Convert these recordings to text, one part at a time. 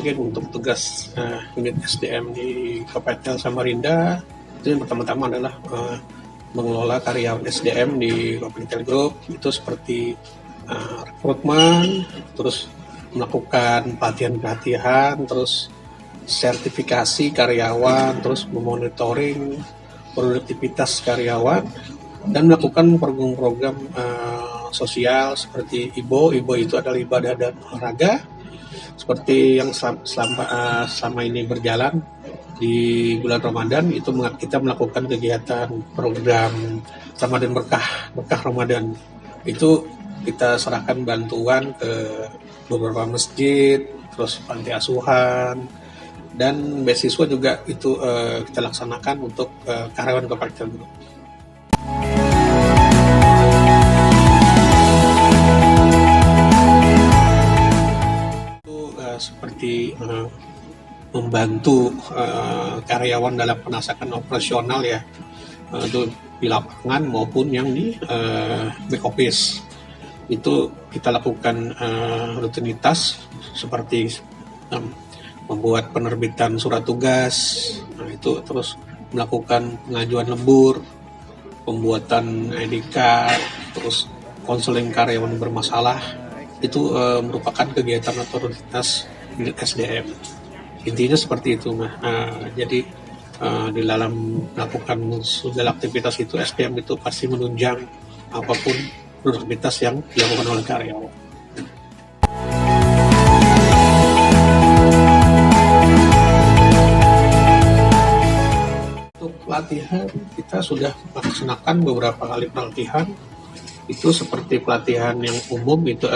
mungkin untuk tugas unit SDM di Kopatel Samarinda, itu yang pertama-tama adalah mengelola karyawan SDM di Kopatel Group, itu seperti rekrutmen, terus melakukan pelatihan-pelatihan, terus sertifikasi karyawan, terus memonitoring produktivitas karyawan, dan melakukan program-program sosial seperti IBO itu adalah ibadah dan olahraga, seperti yang selama ini berjalan di bulan Ramadan. Itu kita melakukan kegiatan program Ramadan berkah Ramadan. Itu kita serahkan bantuan ke beberapa masjid, terus panti asuhan, dan beasiswa juga itu kita laksanakan untuk karyawan Kopatel Group. Seperti membantu karyawan dalam penasakan operasional ya, itu di lapangan maupun yang di back office. Itu kita lakukan rutinitas seperti membuat penerbitan surat tugas, itu terus melakukan pengajuan lembur, pembuatan ID card, terus konseling karyawan bermasalah. Itu merupakan kegiatan atau rutinitas unit SDM. Intinya seperti itu, jadi di dalam melakukan segala aktivitas itu, SDM itu pasti menunjang apapun produktivitas yang dilakukan oleh karyawan. Untuk pelatihan, kita sudah melaksanakan beberapa kali pelatihan. Itu seperti pelatihan yang umum, itu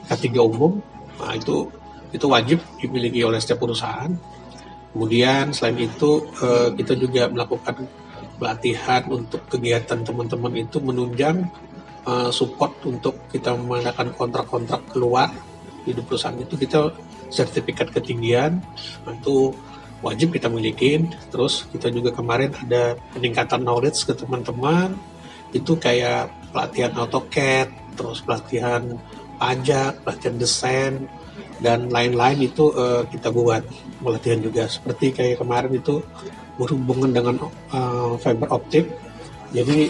K3 umum, itu wajib dimiliki oleh setiap perusahaan. Kemudian selain itu kita juga melakukan pelatihan untuk kegiatan teman-teman itu menunjang support untuk kita mengadakan kontrak-kontrak keluar di perusahaan. Itu kita sertifikat ketinggian, itu wajib kita milikin. Terus kita juga kemarin ada peningkatan knowledge ke teman-teman, itu kayak pelatihan AutoCAD, terus pelatihan pajak, pelatihan desain, dan lain-lain. Itu kita buat pelatihan juga, seperti kayak kemarin itu berhubungan dengan fiber optik. Jadi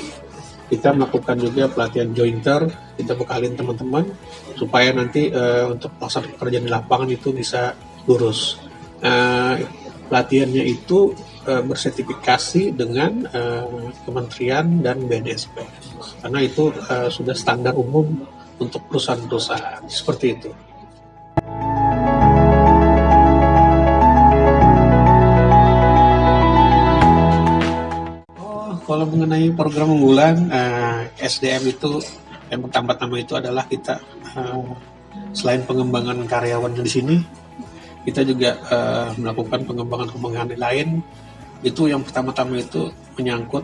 kita melakukan juga pelatihan jointer, kita bekalin teman-teman supaya nanti untuk pelaksanaan pekerjaan di lapangan itu bisa lurus. Pelatihannya itu bersertifikasi dengan Kementerian dan BNSP, karena itu sudah standar umum untuk perusahaan-perusahaan seperti itu. Kalau mengenai program unggulan SDM itu, yang pertama-tama itu adalah kita selain pengembangan karyawan di sini, kita juga melakukan pengembangan lain. Itu yang pertama-tama itu menyangkut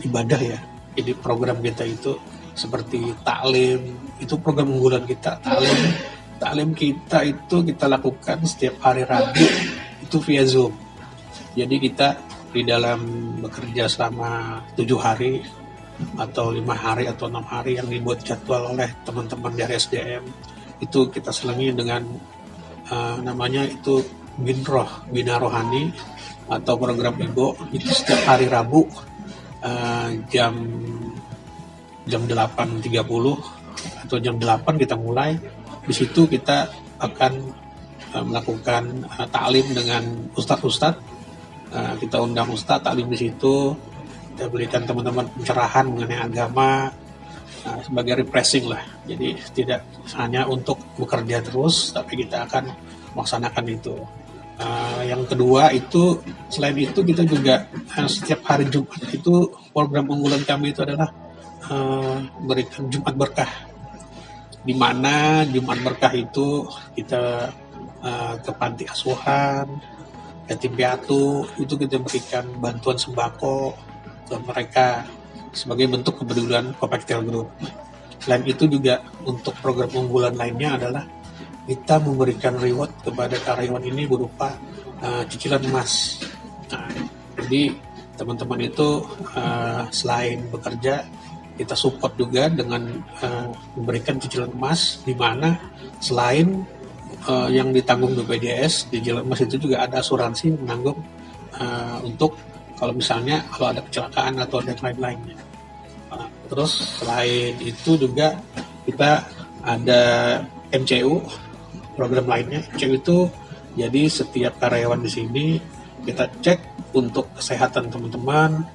ibadah ya. Jadi program kita itu seperti taklim, itu program unggulan kita. Taklim kita itu kita lakukan setiap hari Rabu, itu via Zoom. Jadi kita di dalam bekerja selama 7 hari atau 5 hari atau 6 hari yang dibuat jadwal oleh teman-teman dari SDM, itu kita selingi dengan namanya itu Bina Rohani atau program IBO. Itu setiap hari Rabu jam 8.30 atau jam 8 kita mulai. Di situ kita akan melakukan taklim dengan ustadz-ustadz. Kita undang ustadz taklim di situ, kita berikan teman-teman pencerahan mengenai agama sebagai refreshing lah. Jadi tidak hanya untuk bekerja terus, tapi kita akan melaksanakan itu. Yang kedua itu, selain itu kita juga setiap hari Jumat itu program unggulan kami itu adalah berikan Jumat berkah, di mana Jumat berkah itu kita ke panti asuhan, yatim piatu, itu kita berikan bantuan sembako ke mereka sebagai bentuk kepedulian Kopatel Group. Selain itu juga untuk program unggulan lainnya adalah kita memberikan reward kepada karyawan ini berupa cicilan emas. Jadi teman-teman itu selain bekerja, kita support juga dengan memberikan cicilan emas, di mana selain yang ditanggung BPJS di Jalan Mas itu juga ada asuransi menanggung untuk kalau misalnya kalau ada kecelakaan atau ada lain-lainnya. Terus selain itu juga kita ada MCU, program lainnya. MCU itu jadi setiap karyawan di sini kita cek untuk kesehatan teman-teman,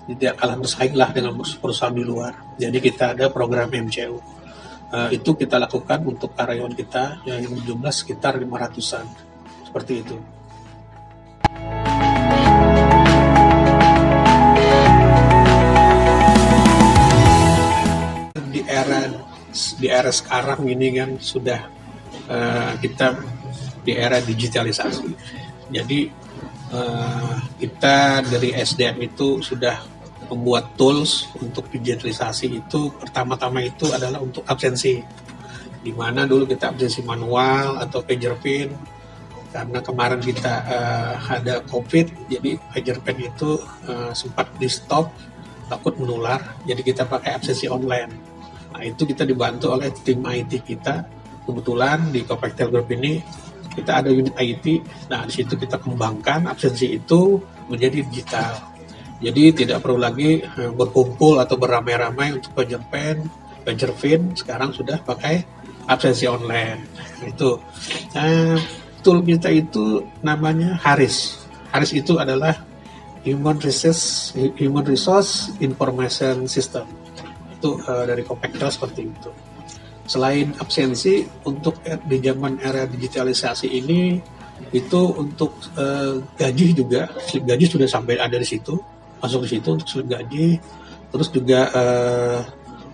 tidak kalah bersaing lah dengan perusahaan di luar. Jadi kita ada program MCU. Itu kita lakukan untuk karyawan kita yang berjumlah sekitar 500-an. Seperti itu. Di era sekarang ini kan sudah kita di era digitalisasi. Jadi kita dari SDM itu sudah membuat tools untuk digitalisasi. Itu pertama-tama itu adalah untuk absensi, di mana dulu kita absensi manual atau pager pen. Karena kemarin kita ada COVID, jadi pager pen itu sempat di stop, takut menular, jadi kita pakai absensi online. Nah, itu kita dibantu oleh tim IT kita. Kebetulan di Copectel Group ini kita ada unit IT. Nah, di situ kita kembangkan absensi itu menjadi digital. Jadi tidak perlu lagi berkumpul atau beramai-ramai untuk pager pen, pager fin. Sekarang sudah pakai absensi online. Nah, itu tool kita itu namanya HARIS. HARIS itu adalah Human Resource Information System. Itu dari Copectel seperti itu. Selain absensi, untuk di zaman era digitalisasi ini, itu untuk gaji juga, slip gaji sudah sampai ada di situ, masuk di situ untuk slip gaji. Terus juga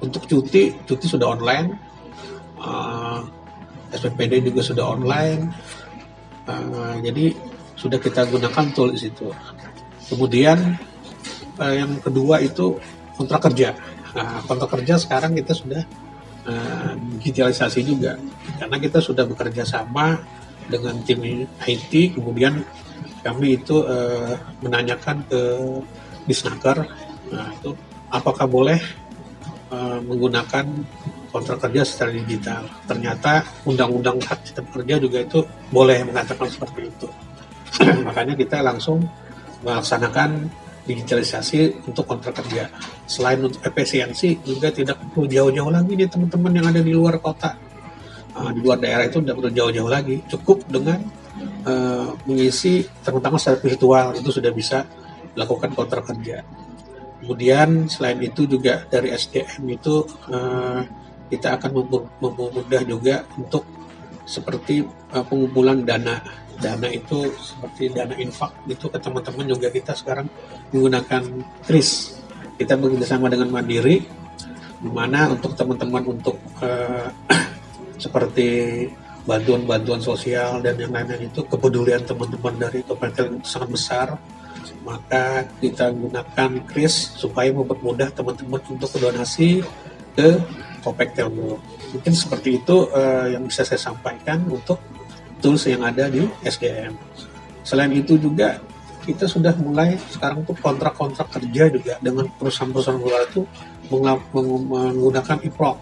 untuk cuti sudah online, SPPD juga sudah online. Jadi sudah kita gunakan tool di situ. Kemudian yang kedua itu kontrak kerja. Nah, kontrak kerja sekarang kita sudah digitalisasi juga, karena kita sudah bekerja sama dengan tim IT. Kemudian kami itu menanyakan ke Disnaker, nah itu apakah boleh menggunakan kontrak kerja secara digital. Ternyata undang-undang hak cipta kerja juga itu boleh mengatakan seperti itu. Makanya kita langsung melaksanakan digitalisasi untuk kontrak kerja. Selain untuk efisiensi, juga tidak perlu jauh-jauh lagi nih teman-teman yang ada di luar kota. Di luar daerah itu tidak perlu jauh-jauh lagi. Cukup dengan mengisi, terutama secara virtual, itu sudah bisa melakukan kontrak kerja. Kemudian selain itu juga dari SDM itu kita akan mempermudah juga untuk seperti pengumpulan dana. Dana itu seperti dana infak itu ke teman-teman juga kita sekarang menggunakan KRIS. Kita bekerjasama dengan Mandiri, di mana untuk teman-teman untuk seperti bantuan-bantuan sosial dan yang lain-lain itu kepedulian teman-teman dari Copectel itu sangat besar. Maka kita gunakan KRIS supaya mempermudah teman-teman untuk donasi ke Copectel Group. Mungkin seperti itu yang bisa saya sampaikan untuk tools yang ada di SDM. Selain itu juga kita sudah mulai sekarang tuh kontrak-kontrak kerja juga dengan perusahaan-perusahaan luar itu menggunakan e-prop.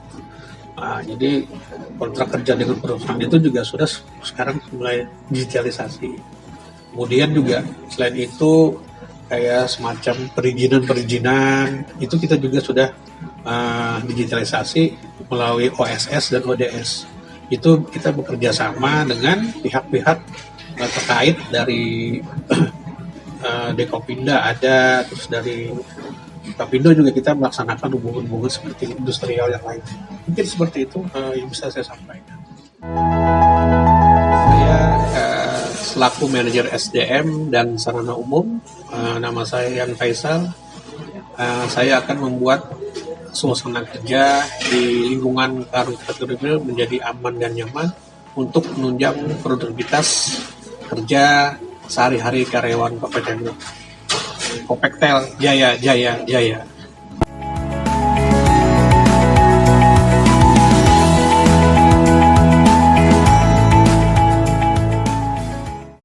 Nah, jadi kontrak kerja dengan perusahaan itu juga sudah sekarang mulai digitalisasi. Kemudian juga selain itu kayak semacam perizinan itu kita juga sudah digitalisasi melalui OSS dan ODS. Itu kita bekerja sama dengan pihak-pihak terkait dari Dekopinda ada, terus dari Kapindo juga kita melaksanakan hubungan-hubungan seperti industrial yang lain. Mungkin seperti itu yang bisa saya sampaikan. Saya selaku manajer SDM dan sarana umum, nama saya Yan Faisal. Saya akan membuat suasana kerja di lingkungan Copectel menjadi aman dan nyaman untuk menunjang produktivitas kerja sehari-hari karyawan Copectel. Copectel Jaya Jaya Jaya.